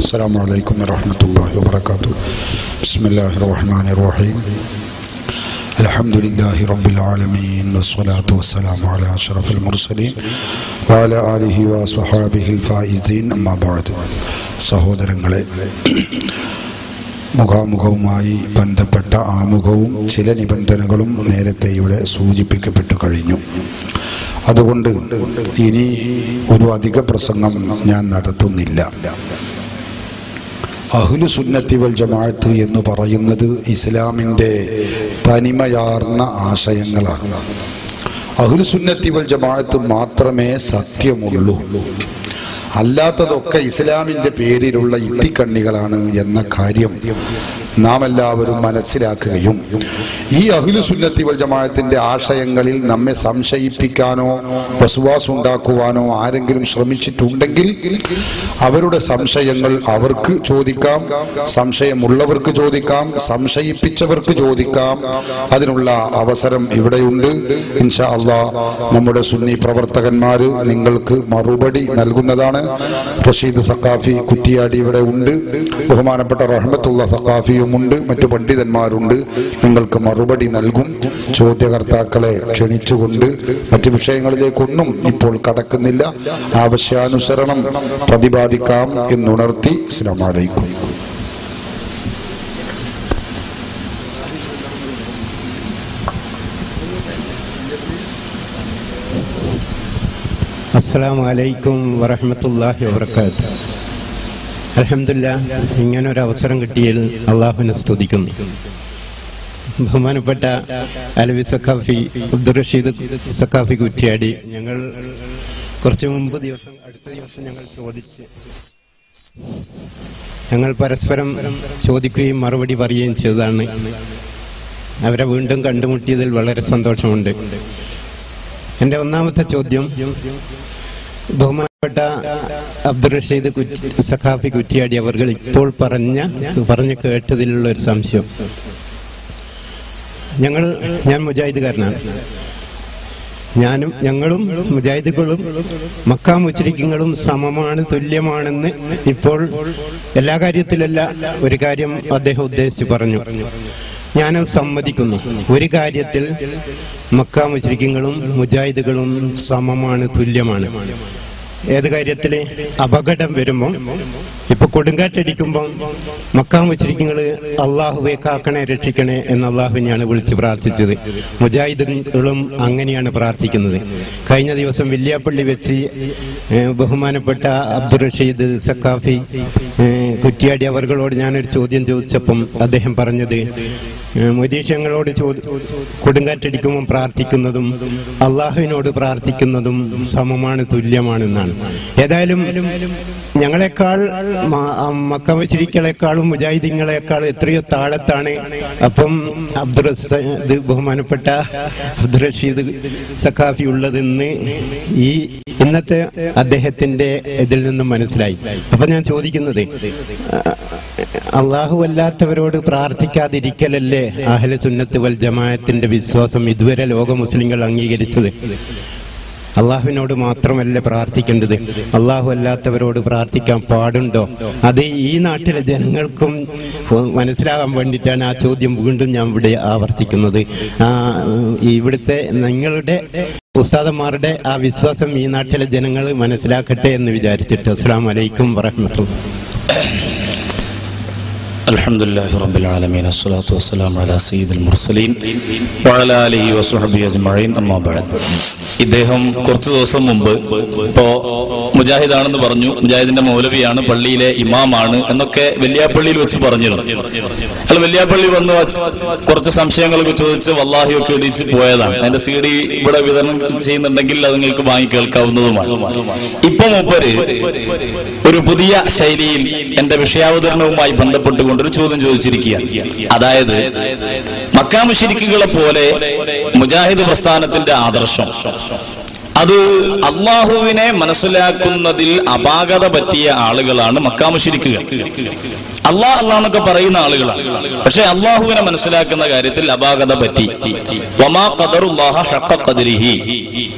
Assalamu alaikum wa rahmatullahi wa barakatuh. Bismillahir Rahmanir Rahim. Alhamdulillahi Rabbil Alameen. Wassalatu wassalamu ala ashrafil mursalin wa ala alihi wa sahbihi al-faizin. Amma ba'd. സഹോദരങ്ങളെ, മുഖാമുഖവുമായി ബന്ധപ്പെട്ട ആമുഖവും ചില നിബന്ധനകളും നേരത്തെ ഇവിടെ സൂചിപ്പിക്കപ്പെട്ടു കഴിഞ്ഞു. അതുകൊണ്ട് ഇനി ഒരു അധിക പ്രസംഗം ഞാൻ നടത്തുന്നില്ല. അഹ്ലു സുന്നത്തി വൽ ജമാഅത്ത് എന്ന് പറയുന്നത് ഇസ്ലാമിൻ്റെ തനിമയാർന്ന ആശയങ്ങളാണ്. അഹ്ലു സുന്നത്തി വൽ ജമാഅത്ത് മാത്രമേ സത്യമുള്ളൂ, അല്ലാത്തതൊക്കെ ഇസ്ലാമിൻ്റെ പേരിലുള്ള ഇത്തിക്കണ്ണികളാണ് എന്ന കാര്യം നാം എല്ലാവരും മനസ്സിലാക്കുകയും ഈ അഹ്ലു സുന്നത്തി വൽ ജമാഅത്തിന്റെ ആശയങ്ങളിൽ നമ്മെ സംശയിപ്പിക്കാനോ വസ്വാസ് ഉണ്ടാക്കുവാനോ ആരെങ്കിലും ശ്രമിച്ചിട്ടുണ്ടെങ്കിൽ അവരുടെ സംശയങ്ങൾ അവർക്ക് ചോദിക്കാം, സംശയമുള്ളവർക്ക് ചോദിക്കാം, സംശയിപ്പിച്ചവർക്ക് ചോദിക്കാം. അതിനുള്ള അവസരം ഇവിടെയുണ്ട്. ഇൻഷാ അല്ലാഹ് നമ്മുടെ സുന്നി പ്രവർത്തകന്മാര് നിങ്ങൾക്ക് മറുപടി നൽകുന്നതാണ്. റഷീദ് സഖാഫി കുറ്റിയാടി ഇവിടെ ഉണ്ട്, ബഹുമാനപ്പെട്ട റഹ്മത്തുള്ള സഖാഫിയും ഉണ്ട്, മറ്റു പണ്ഡിതന്മാരുണ്ട്. നിങ്ങൾക്ക് മറുപടി നൽകും. ചോദ്യകർത്താക്കളെ ക്ഷണിച്ചുകൊണ്ട് മറ്റു വിഷയങ്ങളിലേക്കൊന്നും ഇപ്പോൾ കടക്കുന്നില്ല. ആവശ്യാനുസരണം പ്രതിപാദിക്കാം എന്നുണർത്തി അസ്സലാമു അലൈക്കും. അസ്സലാമു അലൈക്കും വറഹ്മത്തുള്ളാഹി വബറകാതുഹു. അൽഹംദുലില്ലാഹ്, ഇങ്ങനൊരു അവസരം കിട്ടിയതിൽ അള്ളാഹുവിനെ സ്തുതിക്കുന്നു. ബഹുമാനപ്പെട്ട അലവി സഖാഫി അബ്ദുർ റഷീദ് സഖാഫി കുറ്റിയാടി, ഞങ്ങൾ കുറച്ച് മുമ്പ് അടുത്ത ദിവസം ഞങ്ങൾ പരസ്പരം ചോദിക്കുകയും മറുപടി പറയുകയും ചെയ്തതാണ്. അവരെ വീണ്ടും കണ്ടുമുട്ടിയതിൽ വളരെ സന്തോഷമുണ്ട്. എൻ്റെ ഒന്നാമത്തെ ചോദ്യം, ബഹുമാനപ്പെട്ട അബ്ദുർ റഷീദ് സഖാഫി കുറ്റിയാടി അവർ ഇപ്പോൾ പറഞ്ഞു കേട്ടതിലുള്ള ഒരു സംശയം. ഞാൻ മുജാഹിദുകാരനാണ്. ഞങ്ങളും മുജാഹിദുകളും മക്കാ മുശ്രിക്കുകളും സമമാണ്, തുല്യമാണെന്ന് ഇപ്പോൾ എല്ലാ കാര്യത്തിലല്ല, ഒരു കാര്യം അദ്ദേഹം ഉദ്ദേശിച്ച് പറഞ്ഞു. ഞാനത് സമ്മതിക്കുന്നു. ഒരു കാര്യത്തിൽ മക്കാ മുശ്രിക്കുകളും മുജാഹിദുകളും സമമാണ്, തുല്യമാണ്. ഏത് കാര്യത്തില്? അപകടം വരുമ്പം, ഇപ്പൊ കൊടുങ്കാറ്റടിക്കുമ്പം മക്കാ മുശ്രിക്കുകള് അള്ളാഹുവെ കാക്കണേ രക്ഷിക്കണേ എന്ന് അള്ളാഹുവിനെയാണ് വിളിച്ച് പ്രാർത്ഥിച്ചത്. മുജാഹിദുകളും അങ്ങനെയാണ് പ്രാർത്ഥിക്കുന്നത്. കഴിഞ്ഞ ദിവസം വില്യാപ്പള്ളി വെച്ച് ബഹുമാനപ്പെട്ട അബ്ദുർ റഷീദ് സഖാഫി കുറ്റിയാടി അവർകളോട് ഞാനൊരു ചോദ്യം ചോദിച്ചപ്പം അദ്ദേഹം പറഞ്ഞത്, മുദീഷങ്ങളോട് കൊടുങ്കാറ്റടിക്കുമ്പോൾ പ്രാർത്ഥിക്കുന്നതും അള്ളാഹുവിനോട് പ്രാർത്ഥിക്കുന്നതും സമമാണ്, തുല്യമാണെന്നാണ്. ഏതായാലും ഞങ്ങളെക്കാൾ മക്ക മുശ്രിക്കുകളെക്കാളും മുജാഹിദീങ്ങളെക്കാളും എത്രയോ താഴത്താണ് അപ്പം ബഹുമാനപ്പെട്ട അബ്ദുർ റഷീദ് സഖാഫി ഉള്ളതെന്ന് ഈ ഇന്നത്തെ അദ്ദേഹത്തിന്റെ ഇതിൽ നിന്നും മനസ്സിലായി. അപ്പൊ ഞാൻ ചോദിക്കുന്നത്, അള്ളാഹു അല്ലാത്തവരോട് പ്രാർത്ഥിക്കാതിരിക്കലല്ലേ അഹ്ലു സുന്നത്ത് വൽ ജമാഅത്തിന്റെ വിശ്വാസം? ഇതുവരെ ലോക മുസ്ലിങ്ങൾ അംഗീകരിച്ചത് അള്ളാഹുവിനോട് മാത്രമല്ല പ്രാർത്ഥിക്കേണ്ടത്. അള്ളാഹു അല്ലാത്തവരോട് പ്രാർത്ഥിക്കാൻ പാടുണ്ടോ? അത് ഈ നാട്ടിലെ ജനങ്ങൾക്കും മനസ്സിലാകാൻ വേണ്ടിയിട്ടാണ് ആ ചോദ്യം വീണ്ടും ഞാൻ ഇവിടെ ആവർത്തിക്കുന്നത്. ഇവിടുത്തെ നിങ്ങളുടെ ഉസ്താദന്മാരുടെ ആ വിശ്വാസം ഈ നാട്ടിലെ ജനങ്ങൾ മനസ്സിലാക്കട്ടെ എന്ന് വിചാരിച്ചിട്ട്. അസ്സലാമു അലൈക്കും വറഹ്മത്തുള്ളാഹി. അൽഹംദുലില്ലാഹി റബ്ബിൽ ആലമീൻ, അസ്സലാത്തു വസ്സലാമു അലാ സയ്യിദിൽ മുർസലീൻ വഅലാ ആലിഹി വസ്വഹ്ബിഹി അജ്മഈൻ. അമ്മാ ബഅദ്. ഇദ്ദേഹം കുറച്ച് ദിവസം മുമ്പ് ഇപ്പോ മുജാഹിദാണെന്ന് പറഞ്ഞു, മുജാഹിദിന്റെ മൗലവിയാണ്, പള്ളിയിലെ ഇമാമാണ് എന്നൊക്കെ വെല്ലിയാപ്പള്ളിയിൽ വെച്ച് പറഞ്ഞിരുന്നു. അയാൾ വെല്ലിയാപ്പള്ളി വന്ന് കുറച്ച് സംശയങ്ങളൊക്കെ ചോദിച്ച് വല്ലാഹിയൊക്കെ ഇടിച്ച് പോയതാണ്. അതിന്റെ CD ഇവിടെ വിതരണം ചെയ്യുന്നുണ്ടെങ്കിൽ അത് നിങ്ങൾക്ക് വാങ്ങി കേൾക്കാവുന്നതുമാണ്. ഇപ്പൊ മൂപ്പര് ഒരു പുതിയ ശൈലിയിൽ എന്റെ വിഷയാവതരണവുമായി ബന്ധപ്പെട്ടുകൊണ്ട് ഒരു ചോദ്യം ചോദിച്ചിരിക്കുകയാണ്. അതായത്, മക്കാ മുശ്രിക്കുകളെ പോലെ മുജാഹിദ് പ്രസ്ഥാനത്തിന്റെ ആദർശം അത് അള്ളാഹുവിനെ മനസ്സിലാക്കുന്നതിൽ അപാകത പറ്റിയ ആളുകളാണ് മക്കാ മുശ്രിക്കുകൾ. അള്ളാഹ് എന്നൊക്കെ പറയുന്ന ആളുകളാണ്. പക്ഷെ അള്ളാഹുവിനെ മനസ്സിലാക്കുന്ന കാര്യത്തിൽ അപാകത പറ്റി. വമാ ഖദറുല്ലാഹ ഹഖ ഖദ്രിഹി,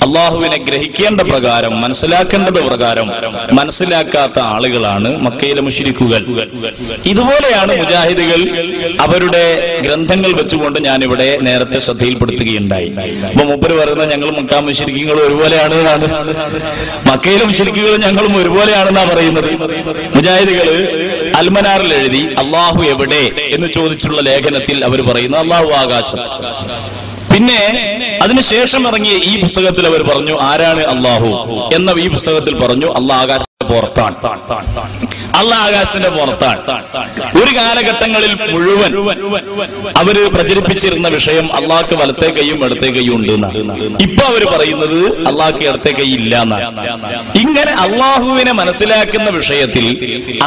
അള്ളാഹുവിനെ ഗ്രഹിക്കേണ്ട പ്രകാരം മനസ്സിലാക്കേണ്ടത് പ്രകാരം മനസ്സിലാക്കാത്ത ആളുകളാണ് മക്കയിലെ മുശ്രിക്കുകൾ. ഇതുപോലെയാണ് മുജാഹിദുകൾ അവരുടെ ഗ്രന്ഥങ്ങൾ വെച്ചുകൊണ്ട് ഞാനിവിടെ നേരത്തെ ശ്രദ്ധയിൽപ്പെടുത്തുകയുണ്ടായി. അപ്പൊ മൂപ്പര് പറയുന്നത് ഞങ്ങൾ മക്കാ മുശ്രിക്കുകൾ ഒരുപോലെയാണ് എന്നാണ്, മക്കയിലെ മുശ്രിക്കുകളും ഞങ്ങളും ഒരുപോലെയാണെന്നാണ് പറയുന്നത്. മുജാഹിദുകൾ അൽമനാറിൽ എഴുതി അള്ളാഹു എവിടെ എന്ന് ചോദിച്ചുള്ള ലേഖനത്തിൽ അവർ പറയുന്നു അള്ളാഹു ആകാശം. പിന്നെ അതിനുശേഷം ഇറങ്ങിയ ഈ പുസ്തകത്തിൽ അവർ പറഞ്ഞു ആരാണ് അള്ളാഹു എന്ന ഈ പുസ്തകത്തിൽ പറഞ്ഞു അള്ളാഹ് ആകാശത്തിന്റെ പുറത്താണ്, അള്ളാഹ് ആകാശത്തിന്റെ പുറത്താണ്. ഒരു കാലഘട്ടങ്ങളിൽ മുഴുവൻ അവര് പ്രചരിപ്പിച്ചിരുന്ന വിഷയം അള്ളാഹ്ക്ക് വലത്തെ കൈയും ഇടത്തെ കൈയും ഉണ്ട് എന്നാണ്. ഇപ്പൊ അവര് പറയുന്നത് അള്ളാഹ്ക്ക് ഇടത്തെ കൈ ഇല്ല എന്നാണ്. ഇങ്ങനെ അള്ളാഹുവിനെ മനസ്സിലാക്കുന്ന വിഷയത്തിൽ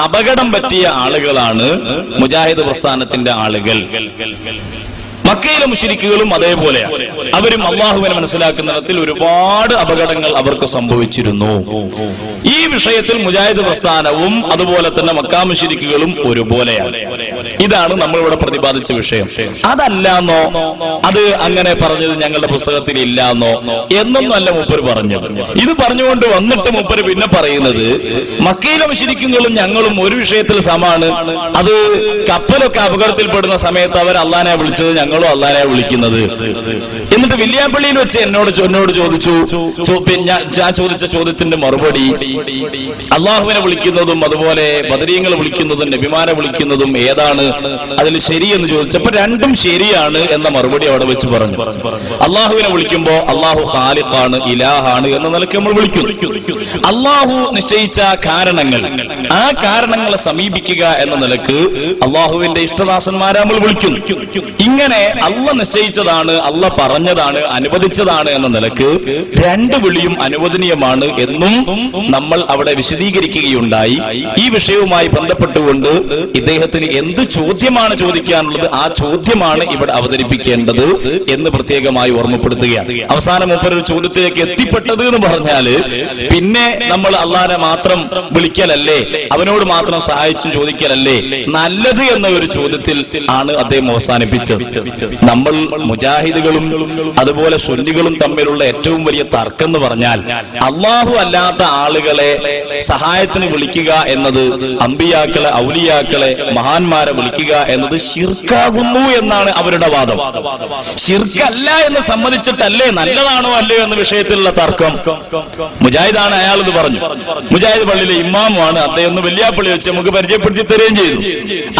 അപകടം പറ്റിയ ആളുകളാണ് മുജാഹിദ് പ്രസ്ഥാനത്തിന്റെ ആളുകൾ. മക്കയിലെ മുശ്രിക്കുകളും അതേപോലെയാണ്. അവരും അള്ളാഹുവിനെ മനസ്സിലാക്കുന്നിടത്തിൽ ഒരുപാട് അപകടങ്ങൾ അവർക്ക് സംഭവിച്ചിരുന്നു. ഈ വിഷയത്തിൽ മുജാഹിദ് പ്രസ്ഥാനവും അതുപോലെ തന്നെ മക്കാ മുശ്രിക്കുകളും ഒരുപോലെയാണ്. ഇതാണ് നമ്മളിവിടെ പ്രതിപാദിച്ച വിഷയം. അതല്ലാന്നോ, അത് അങ്ങനെ പറഞ്ഞത് ഞങ്ങളുടെ പുസ്തകത്തിൽ ഇല്ലാന്നോ എന്നൊന്നും അല്ല മൂപ്പര് പറഞ്ഞത്. ഇത് പറഞ്ഞുകൊണ്ട് വന്നിട്ട് മൂപ്പര് പിന്നെ പറയുന്നത് മക്കയിലെ മുശ്രിക്കുകളും ഞങ്ങളും ഒരു വിഷയത്തിൽ സമാണ്. അത് കപ്പലൊക്കെ അപകടത്തിൽപ്പെടുന്ന സമയത്ത് അവർ അള്ളാനെ വിളിച്ചത് ഞങ്ങളും അള്ളാനെ വിളിക്കുന്നത്. എന്നിട്ട് വില്യാപ്പള്ളിയിൽ വെച്ച് എന്നോട് ചോദിച്ചു, ഞാൻ ചോദിച്ച ചോദ്യത്തിന്റെ മറുപടി അള്ളാഹുവിനെ വിളിക്കുന്നതും അതുപോലെ ബദരീങ്ങളെ വിളിക്കുന്നതും നബിമാരെ വിളിക്കുന്നതും ഏതാണ് അതിൽ ശരിയെന്ന് ചോദിച്ചപ്പോ രണ്ടും ശരിയാണ് എന്ന മറുപടി അവിടെ വെച്ച് പറഞ്ഞു. അള്ളാഹുവിനെ വിളിക്കുമ്പോ അള്ളാഹു ഖാലിഖാണ്, ഇലാഹാണ് എന്ന നിലയ്ക്ക് നമ്മൾ വിളിക്കുന്നു. അള്ളാഹു നിശ്ചയിച്ച കാരണങ്ങൾ, ആ കാരണങ്ങളെ സമീപിക്കുക എന്ന നിലക്ക് അള്ളാഹുവിന്റെ ഇഷ്ടദാസന്മാരെ നമ്മൾ വിളിക്കുന്നു. ഇങ്ങനെ അള്ള നിശ്ചയിച്ചതാണ്, അള്ള പറഞ്ഞതാണ്, അനുവദിച്ചതാണ് എന്ന നിലക്ക് രണ്ട് വിളിയും അനുവദനീയമാണ് എന്നും നമ്മൾ അവിടെ വിശദീകരിക്കുകയുണ്ടായി. ഈ വിഷയവുമായി ബന്ധപ്പെട്ടുകൊണ്ട് ഇദ്ദേഹത്തിന് എന്ത് ചോദ്യമാണ് ചോദിക്കാനുള്ളത്, ആ ചോദ്യമാണ് ഇവിടെ അവതരിപ്പിക്കേണ്ടത് എന്ന് പ്രത്യേകമായി ഓർമ്മപ്പെടുത്തുകയാണ്. അവസാനം മൂപ്പര് ചോദ്യത്തിലേക്ക് എത്തിപ്പെട്ടത് എന്ന് പറഞ്ഞാല് പിന്നെ നമ്മൾ അള്ളാനെ മാത്രം വിളിക്കലല്ലേ, അവനോട് മാത്രം സഹായിച്ചും ചോദിക്കലല്ലേ നല്ലത് എന്ന ഒരു ചോദ്യത്തിൽ ആണ് അദ്ദേഹം അവസാനിപ്പിച്ചത്. നമ്മൾ മുജാഹിദുകളും അതുപോലെ സുന്നികളും തമ്മിലുള്ള ഏറ്റവും വലിയ തർക്കം എന്ന് പറഞ്ഞാൽ അള്ളാഹു അല്ലാത്ത ആളുകളെ സഹായത്തിന് വിളിക്കുക എന്നത്, അമ്പിയാക്കളെ ഔലിയാക്കളെ മഹാന്മാരെ വിളിക്കുക എന്നത് ശിർക്കാകുന്നു എന്നാണ് അവരുടെ വാദം. ശിർക്കല്ല എന്ന് സമ്മതിച്ചിട്ടല്ലേ നല്ലതാണോ അല്ലയോ എന്ന വിഷയത്തിലുള്ള തർക്കം. മുജാഹിദാണ് അയാൾ ഇത് പറഞ്ഞു. മുജാഹിദ് പള്ളിയിലെ ഇമാമാണ് അദ്ദേഹം. ഒന്ന് വെല്ലിയാപ്പള്ളി വെച്ച് നമുക്ക് പരിചയപ്പെടുത്തി തരുകയും ചെയ്തു.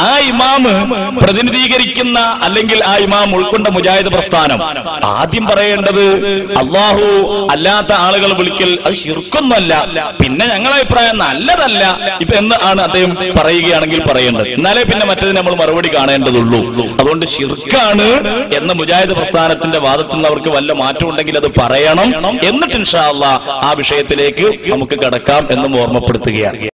ആ ഇമാമ് പ്രതിനിധീകരിക്കുന്ന അല്ലെങ്കിൽ ആ ഇമാം ഉൾക്കൊണ്ട മുജാഹിദ് പ്രസ്ഥാനം ആദ്യം പറയേണ്ടത് അള്ളാഹു അല്ലാത്ത ആളുകൾ വിളിക്കൽ അത് ശിർക്കൊന്നുമല്ല, പിന്നെ ഞങ്ങളുടെ അഭിപ്രായം നല്ലതല്ല ഇപ്പൊ എന്ന് ആണ് അദ്ദേഹം പറയുകയാണെങ്കിൽ പറയേണ്ടത്. എന്നാലേ പിന്നെ മറ്റേതിന് നമ്മൾ മറുപടി കാണേണ്ടതുള്ളൂ. അതുകൊണ്ട് ശിർക്കാണ് എന്ന മുജാഹിദ് പ്രസ്ഥാനത്തിന്റെ വാദത്തിൽ നിന്ന് അവർക്ക് വല്ല മാറ്റം ഉണ്ടെങ്കിൽ അത് പറയണം. എന്നിട്ട് ഇൻഷാ അല്ലാഹ് ആ വിഷയത്തിലേക്ക് നമുക്ക് കടക്കാം എന്നും ഓർമ്മപ്പെടുത്തുകയാണ്.